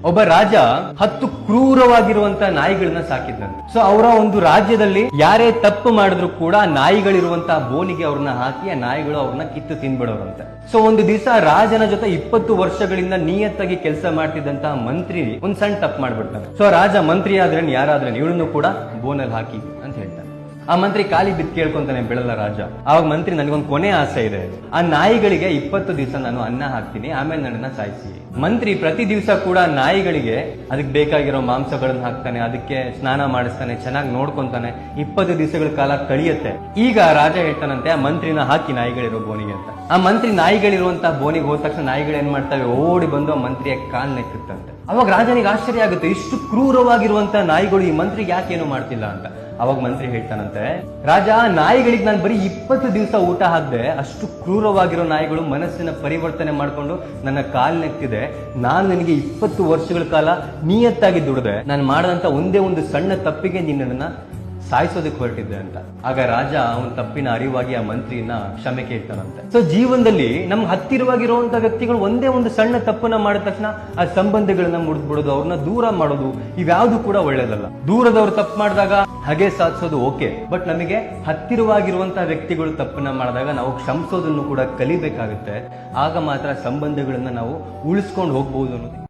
ಒಬ್ಬ ರಾಜ 10 ಕ್ರೂರವಾಗಿರುವಂತ ನಾಯಿಗಳನ್ನ ಸಾಕಿದ್ನಂತೆ. ಸೊ ಅವರ ಒಂದು ರಾಜ್ಯದಲ್ಲಿ ಯಾರೇ ತಪ್ಪು ಮಾಡಿದ್ರು ಕೂಡ ನಾಯಿಗಳಿರುವಂತಹ ಬೋನಿಗೆ ಅವ್ರನ್ನ ಹಾಕಿ ಆ ನಾಯಿಗಳು ಅವ್ರನ್ನ ಕಿತ್ತು ತಿನ್ಬಿಡೋರಂತೆ. ಸೊ ಒಂದು ದಿವಸ ರಾಜನ ಜೊತೆ 20 ವರ್ಷಗಳಿಂದ ನಿಯತ್ತಾಗಿ ಕೆಲಸ ಮಾಡ್ತಿದ್ದಂತಹ ಮಂತ್ರಿ ಒಂದ್ ಸಣ್ಣ ತಪ್ಪು ಮಾಡ್ಬಿಡ್ತಾನೆ. ಸೊ ರಾಜ ಮಂತ್ರಿ ಆದ್ರೇನ್ ಯಾರಾದ್ರೇನ್ ಇವಳನ್ನು ಕೂಡ ಬೋನಲ್ಲಿ ಹಾಕಿ ಅಂತ ಹೇಳ್ತಾನೆ. ಆ ಮಂತ್ರಿ ಕಾಲಿ ಬಿದ್ದು ಕೇಳ್ಕೊಂತಾನೆ, ಬೆಳಲ್ಲ ರಾಜ. ಆವಾಗ ಮಂತ್ರಿ, ನನಗೊಂದು ಕೊನೆ ಆಸೆ ಇದೆ, ಆ ನಾಯಿಗಳಿಗೆ 20 ದಿವಸ ನಾನು ಅನ್ನ ಹಾಕ್ತೀನಿ, ಆಮೇಲೆ ನನ್ನನ್ನ ಸಾಯಿಸಿ. ಮಂತ್ರಿ ಪ್ರತಿ ದಿವಸ ಕೂಡ ನಾಯಿಗಳಿಗೆ ಅದಕ್ಕೆ ಬೇಕಾಗಿರೋ ಮಾಂಸಗಳನ್ನ ಹಾಕ್ತಾನೆ, ಅದಕ್ಕೆ ಸ್ನಾನ ಮಾಡಿಸ್ತಾನೆ, ಚೆನ್ನಾಗಿ ನೋಡ್ಕೊಂತಾನೆ. 20 ದಿವಸಗಳ ಕಾಲ ಕಳಿಯುತ್ತೆ. ಈಗ ರಾಜ ಹೇಳ್ತಾನಂತೆ, ಆ ಮಂತ್ರಿನ ಹಾಕಿ ನಾಯಿಗಳಿರೋ ಬೋನಿಗೆ ಅಂತ. ಆ ಮಂತ್ರಿ ನಾಯಿಗಳಿರುವಂತಹ ಬೋನಿಗೆ ಹೋದ ತಕ್ಷಣ ನಾಯಿಗಳು ಏನ್ ಮಾಡ್ತವೆ, ಓಡಿ ಬಂದು ಆ ಮಂತ್ರಿಯ ಕಾಲ್ ನೆಕ್ಕುತ್ತಂತೆ. ಅವಾಗ ರಾಜನಿಗೆ ಆಶ್ಚರ್ಯ ಆಗುತ್ತೆ, ಇಷ್ಟು ಕ್ರೂರವಾಗಿರುವಂತಹ ನಾಯಿಗಳು ಈ ಮಂತ್ರಿಗೆ ಯಾಕೇನು ಮಾಡ್ತಿಲ್ಲ ಅಂತ. ಅವಾಗ ಮಂತ್ರಿ ಹೇಳ್ತಾನಂತೆ, ರಾಜ, ನಾಯಿಗಳಿಗೆ ನಾನು ಬರೀ 20 ದಿವಸ ಊಟ ಹಾಕ್ದೆ, ಅಷ್ಟು ಕ್ರೂರವಾಗಿರೋ ನಾಯಿಗಳು ಮನಸ್ಸಿನ ಪರಿವರ್ತನೆ ಮಾಡ್ಕೊಂಡು ನನ್ನ ಕಾಲ್ ನೆಕ್ತಿದೆ. ನಾನು ನಿನಗೆ 20 ವರ್ಷಗಳ ಕಾಲ ನಿಯತ್ತಾಗಿ ದುಡಿದೆ, ನಾನು ಮಾಡದಂತ ಒಂದೇ ಒಂದು ಸಣ್ಣ ತಪ್ಪಿಗೆ ನಿನ್ನನ್ನ ಸಾಯಿಸೋದಕ್ಕೆ ಹೊರಟಿದ್ದೆ ಅಂತ. ಆಗ ರಾಜ ಅವನ ತಪ್ಪಿನ ಅರಿವಾಗಿ ಆ ಮಂತ್ರಿನ ಕ್ಷಮೆ ಕೇಳ್ತಾನಂತೆ. ಸೊ ಜೀವನದಲ್ಲಿ ನಮ್ಗೆ ಹತ್ತಿರವಾಗಿರುವಂತ ವ್ಯಕ್ತಿಗಳು ಒಂದೇ ಒಂದು ಸಣ್ಣ ತಪ್ಪನ್ನ ಮಾಡಿದ ತಕ್ಷಣ ಆ ಸಂಬಂಧಗಳನ್ನ ಮುರಿದ್ಬಿಡೋದು, ಅವ್ರನ್ನ ದೂರ ಮಾಡೋದು, ಇವ್ಯಾವುದು ಕೂಡ ಒಳ್ಳೇದಲ್ಲ. ದೂರದವ್ರು ತಪ್ಪು ಮಾಡಿದಾಗ ಹಾಗೆ ಸಾಧಿಸೋದು ಓಕೆ, ಬಟ್ ನಮಗೆ ಹತ್ತಿರವಾಗಿರುವಂತಹ ವ್ಯಕ್ತಿಗಳು ತಪ್ಪನ್ನ ಮಾಡಿದಾಗ ನಾವು ಕ್ಷಮಿಸೋದನ್ನು ಕೂಡ ಕಲಿಬೇಕಾಗುತ್ತೆ. ಆಗ ಮಾತ್ರ ಸಂಬಂಧಗಳನ್ನ ನಾವು ಉಳಿಸ್ಕೊಂಡು ಹೋಗ್ಬಹುದು ಅನ್ನೋದು